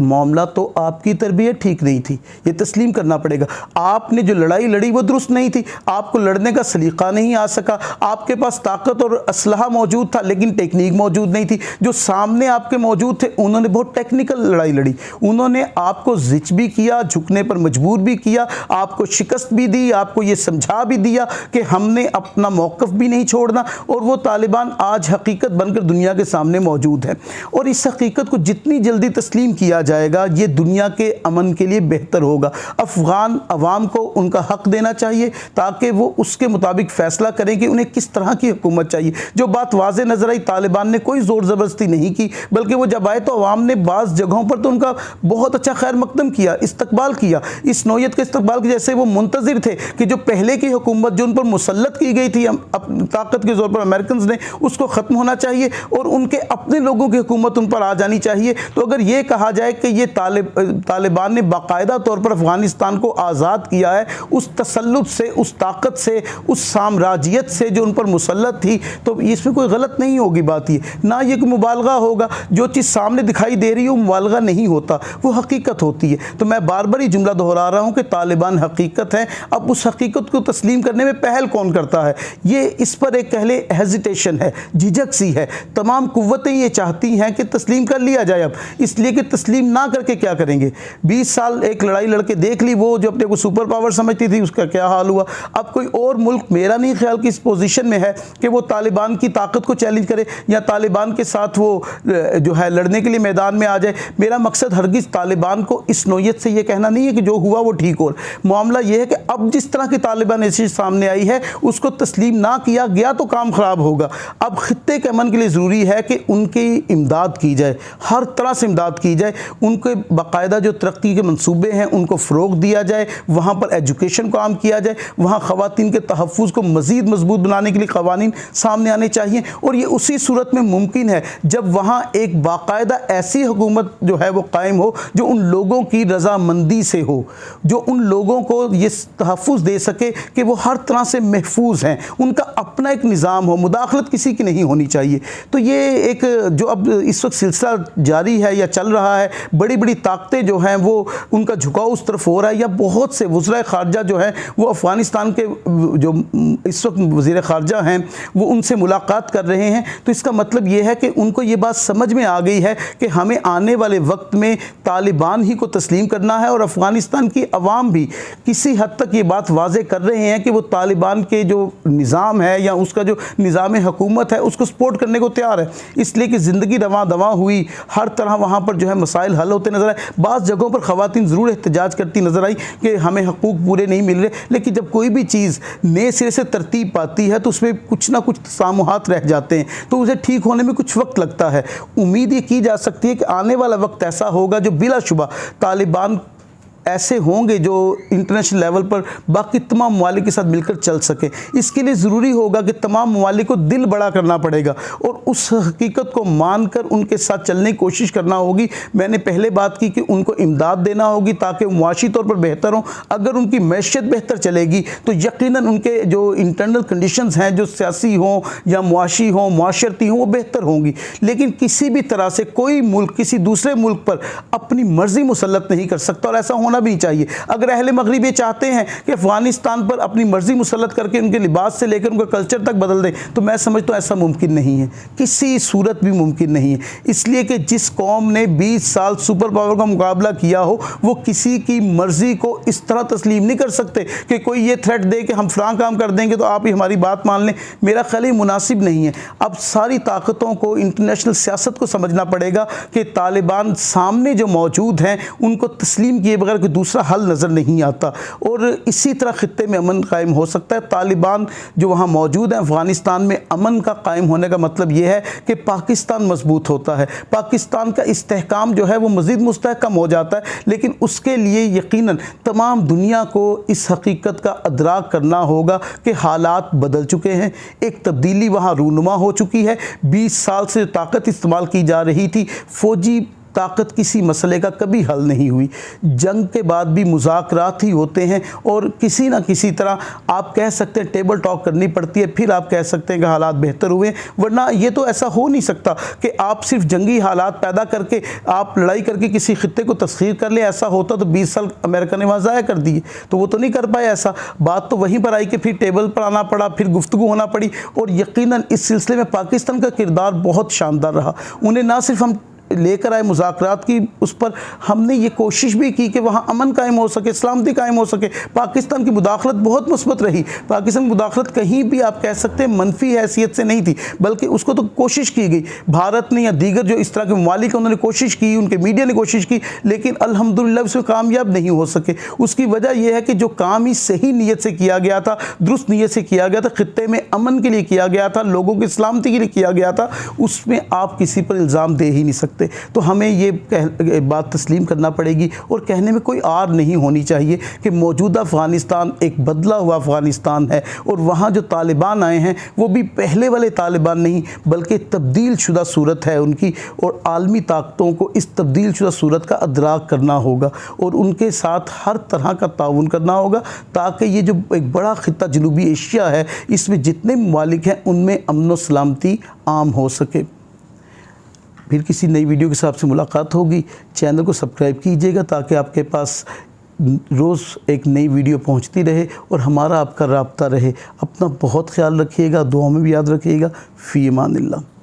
معاملہ تو آپ کی تربیت ٹھیک نہیں تھی، یہ تسلیم کرنا پڑے گا۔ آپ نے جو لڑائی لڑی وہ درست نہیں تھی، آپ کو لڑنے کا سلیقہ نہیں آ سکا، آپ کے پاس طاقت اور اسلحہ موجود تھا لیکن ٹیکنیک موجود نہیں تھی۔ جو سامنے آپ کے موجود تھے انہوں نے بہت ٹیکنیکل لڑائی لڑی، انہوں نے آپ کو زچ بھی کیا، جھکنے پر مجبور بھی کیا، آپ کو شکست بھی دی، آپ کو یہ سمجھا بھی دیا کہ ہم نے اپنا موقف بھی نہیں چھوڑنا، اور وہ طالبان آج حقیقت بن کر دنیا کے سامنے موجود ہے۔ اور اس حقیقت کو جتنی جلدی تسلیم کیا جائے گا یہ دنیا کے امن کے لیے بہتر ہوگا۔ افغان عوام کو ان کا حق دینا چاہیے تاکہ وہ اس کے مطابق فیصلہ کریں کہ انہیں کس طرح کی حکومت چاہیے۔ جو بات واضح نظر آئی، طالبان نے کوئی زور زبردستی نہیں کی، بلکہ وہ جب آئے تو عوام نے بعض جگہوں پر تو ان کا بہت اچھا خیر مقدم کیا، استقبال کیا، اس نوعیت کا استقبال کیا جیسے وہ منتظر تھے کہ جو پہلے کی حکومت جو ان پر مسلط کی گئی تھی طاقت کے زور پر امریکنز نے، اس کو ختم ہونا چاہیے اور ان کے اپنے لوگوں کی حکومت ان پر آ جانی چاہیے۔ تو اگر یہ کہا جائے کہ یہ طالبان نے باقاعدہ طور پر افغانستان کو آزاد کیا ہے اس تسلط سے، اس طاقت سے، اس سامراجیت سے جو ان پر مسلط تھی، تو اس میں کوئی غلط نہیں ہوگی بات، یہ نہ یہ کوئی مبالغہ ہوگا۔ جو چیز سامنے دکھائی دے رہی ہے وہ مبالغہ نہیں ہوتا، وہ حقیقت ہوتی ہے۔ تو میں بار بار یہ جملہ دہرا رہا ہوں کہ طالبان حقیقت ہے، اب اس حقیقت کو تسلیم کرنے میں پہل کون کرتا ہے؟ یہ اس پر ایک کہہ لے ہیزیٹیشن ہے، جھجک سی ہے۔ تمام قوتیں یہ چاہتی ہیں کہ تسلیم کر لیا جائے اب، اس لیے کہ تسلیم نہ کر کے کیا کریں گے؟ 20 سال ایک لڑائی لڑ کے دیکھ لی، وہ جو اپنے کو سپر پاور سمجھتی تھی اس کا کیا حال ہوا۔ اب کوئی اور ملک میرا نہیں خیال کہ اس پوزیشن میں ہے کہ وہ طالبان کی طاقت کو چیلنج کرے یا طالبان کے ساتھ وہ جو ہے لڑنے کے لیے میدان میں آ جائے۔ میرا مقصد ہرگز طالبان کو اس نوعیت سے یہ کہنا نہیں ہے کہ جو ہوا وہ ٹھیک ہو۔ معاملہ یہ ہے کہ اب جس طرح کی طالبان ایسی سامنے آئی ہے اس کو تسلیم نہ کیا گیا تو کام خراب ہوگا۔ اب خطے کے امن کے لیے ضروری ہے کہ ان کی امداد کی جائے، ہر طرح سے امداد کی جائے، ان کے باقاعدہ جو ترقی کے منصوبے ہیں ان کو فروغ دیا جائے، وہاں پر ایجوکیشن کو عام کیا جائے، وہاں خواتین کے تحفظ کو مزید مضبوط بنانے کے لیے قوانین سامنے آنے چاہیے، اور یہ اسی صورت میں ممکن ہے جب وہاں ایک باقاعدہ ایسی حکومت جو ہے وہ قائم ہو جو ان لوگوں کی رضامندی سے ہو، جو ان لوگوں کو یہ تحفظ دے سکے کہ وہ ہر طرح سے محفوظ ہیں، ان کا اپنا ایک نظام ہو، مداخلت کسی کی نہیں ہونی چاہیے۔ تو یہ ایک جو اب اس وقت سلسلہ جاری ہے یا چل رہا ہے، بڑی بڑی طاقتیں جو ہیں وہ ان کا جھکاؤ اس طرف ہو رہا ہے، یا بہت سے وزرائے خارجہ جو ہیں وہ افغانستان کے جو اس وقت وزیر خارجہ ہیں وہ ان سے ملاقات کر رہے ہیں۔ تو اس کا مطلب یہ ہے کہ ان کو یہ بات سمجھ میں آ گئی ہے کہ ہمیں آنے والے وقت میں طالبان ہی کو تسلیم کرنا ہے، اور افغانستان کی عوام بھی کسی حد تک یہ بات واضح کر رہے ہیں کہ وہ طالبان کے جو نظام ہے یا اس کا جو نظام حکومت ہے اس کو سپورٹ کرنے کو تیار ہے، اس لیے کہ زندگی رواں دواں ہوئی، ہر طرح وہاں پر جو ہے مسائل حل ہوتے نظر آئے۔ بعض جگہوں پر خواتین ضرور احتجاج کرتی نظر آئی کہ ہمیں حقوق پورے نہیں مل رہے، لیکن جب کوئی بھی چیز نئے سرے سے ترتیب پاتی ہے تو اس میں کچھ نہ کچھ تسامحات رہ جاتے ہیں، تو اسے ٹھیک ہونے میں کچھ وقت لگتا ہے۔ امید یہ کی جا سکتی ہے کہ آنے والا وقت ایسا ہوگا جو بلا شبہ طالبان ایسے ہوں گے جو انٹرنیشنل لیول پر باقی تمام ممالک کے ساتھ مل کر چل سکیں۔ اس کے لیے ضروری ہوگا کہ تمام ممالک کو دل بڑا کرنا پڑے گا اور اس حقیقت کو مان کر ان کے ساتھ چلنے کی کوشش کرنا ہوگی۔ میں نے پہلے بات کی کہ ان کو امداد دینا ہوگی تاکہ معاشی طور پر بہتر ہوں۔ اگر ان کی معیشت بہتر چلے گی تو یقیناً ان کے جو انٹرنل کنڈیشنز ہیں، جو سیاسی ہوں یا معاشی ہوں، معاشرتی ہوں، وہ بہتر ہوں گی۔ لیکن کسی بھی طرح سے کوئی ملک کسی دوسرے ملک پر اپنی مرضی مسلط نہیں کر سکتا، اور ایسا ہونا بھی نہیں چاہیے۔ اگر اہل مغرب یہ چاہتے ہیں کہ افغانستان پر اپنی مرضی مسلط کر کے ان کے لباس سے لے کر ان کا کلچر تک بدل دیں، تو میں سمجھتا ہوں ایسا ممکن نہیں ہے، کسی صورت بھی ممکن نہیں ہے۔ اس لیے کہ جس قوم نے 20 سال سپر پاور کا مقابلہ کیا ہو وہ کسی کی مرضی کو اس طرح تسلیم نہیں کر سکتے کہ کوئی یہ تھریٹ دے کہ ہم فلاں کام کر دیں گے تو آپ ہی ہماری بات مان لیں۔ میرا خیال یہ مناسب نہیں ہے۔ اب ساری طاقتوں کو انٹرنیشنل سیاست کو سمجھنا پڑے گا کہ طالبان سامنے جو موجود ہیں ان کو تسلیم کیے بغیر کوئی دوسرا حل نظر نہیں آتا، اور اسی طرح خطے میں امن قائم ہو سکتا ہے۔ طالبان جو وہاں موجود ہیں افغانستان میں، امن کا قائم ہونے کا مطلب یہ ہے کہ پاکستان مضبوط ہوتا ہے، پاکستان کا استحکام جو ہے وہ مزید مستحکم ہو جاتا ہے۔ لیکن اس کے لیے یقیناً تمام دنیا کو اس حقیقت کا ادراک کرنا ہوگا کہ حالات بدل چکے ہیں، ایک تبدیلی وہاں رونما ہو چکی ہے۔ 20 سال سے طاقت استعمال کی جا رہی تھی، فوجی طاقت کسی مسئلے کا کبھی حل نہیں ہوئی۔ جنگ کے بعد بھی مذاکرات ہی ہوتے ہیں اور کسی نہ کسی طرح آپ کہہ سکتے ہیں ٹیبل ٹاک کرنی پڑتی ہے، پھر آپ کہہ سکتے ہیں کہ حالات بہتر ہوئے ہیں، ورنہ یہ تو ایسا ہو نہیں سکتا کہ آپ صرف جنگی حالات پیدا کر کے آپ لڑائی کر کے کسی خطے کو تسخیر کر لیں۔ ایسا ہوتا تو 20 سال امریکہ نے وہاں ضائع کر دیے، تو وہ تو نہیں کر پائے ایسا۔ بات تو وہیں پر آئی کہ پھر ٹیبل پر آنا پڑا، پھر گفتگو ہونا پڑی، اور یقیناً اس سلسلے میں پاکستان کا کردار بہت شاندار رہا۔ انہیں نہ صرف ہم لے کر آئے مذاکرات کی، اس پر ہم نے یہ کوشش بھی کی کہ وہاں امن قائم ہو سکے، سلامتی قائم ہو سکے۔ پاکستان کی مداخلت بہت مثبت رہی۔ پاکستان کی مداخلت کہیں بھی آپ کہہ سکتے ہیں منفی حیثیت سے نہیں تھی، بلکہ اس کو تو کوشش کی گئی۔ بھارت نے یا دیگر جو اس طرح کے ممالک ہیں انہوں نے کوشش کی، ان کے میڈیا نے کوشش کی، لیکن الحمدللہ اس میں کامیاب نہیں ہو سکے۔ اس کی وجہ یہ ہے کہ جو کام ہی صحیح نیت سے کیا گیا تھا، درست نیت سے کیا گیا تھا، خطے میں امن کے لیے کیا گیا تھا، لوگوں کی سلامتی کے لیے کیا گیا تھا، اس میں آپ کسی پر الزام دے ہی نہیں سکتے۔ تو ہمیں یہ بات تسلیم کرنا پڑے گی، اور کہنے میں کوئی آر نہیں ہونی چاہیے کہ موجودہ افغانستان ایک بدلا ہوا افغانستان ہے، اور وہاں جو طالبان آئے ہیں وہ بھی پہلے والے طالبان نہیں، بلکہ تبدیل شدہ صورت ہے ان کی، اور عالمی طاقتوں کو اس تبدیل شدہ صورت کا ادراک کرنا ہوگا اور ان کے ساتھ ہر طرح کا تعاون کرنا ہوگا، تاکہ یہ جو ایک بڑا خطہ جنوبی ایشیا ہے، اس میں جتنے ممالک ہیں ان میں امن و سلامتی عام ہو سکے۔ پھر کسی نئی ویڈیو کے ساتھ آپ سے ملاقات ہوگی۔ چینل کو سبسکرائب کیجئے گا تاکہ آپ کے پاس روز ایک نئی ویڈیو پہنچتی رہے اور ہمارا آپ کا رابطہ رہے۔ اپنا بہت خیال رکھیے گا، دعاؤں میں بھی یاد رکھیے گا۔ فی امان اللہ۔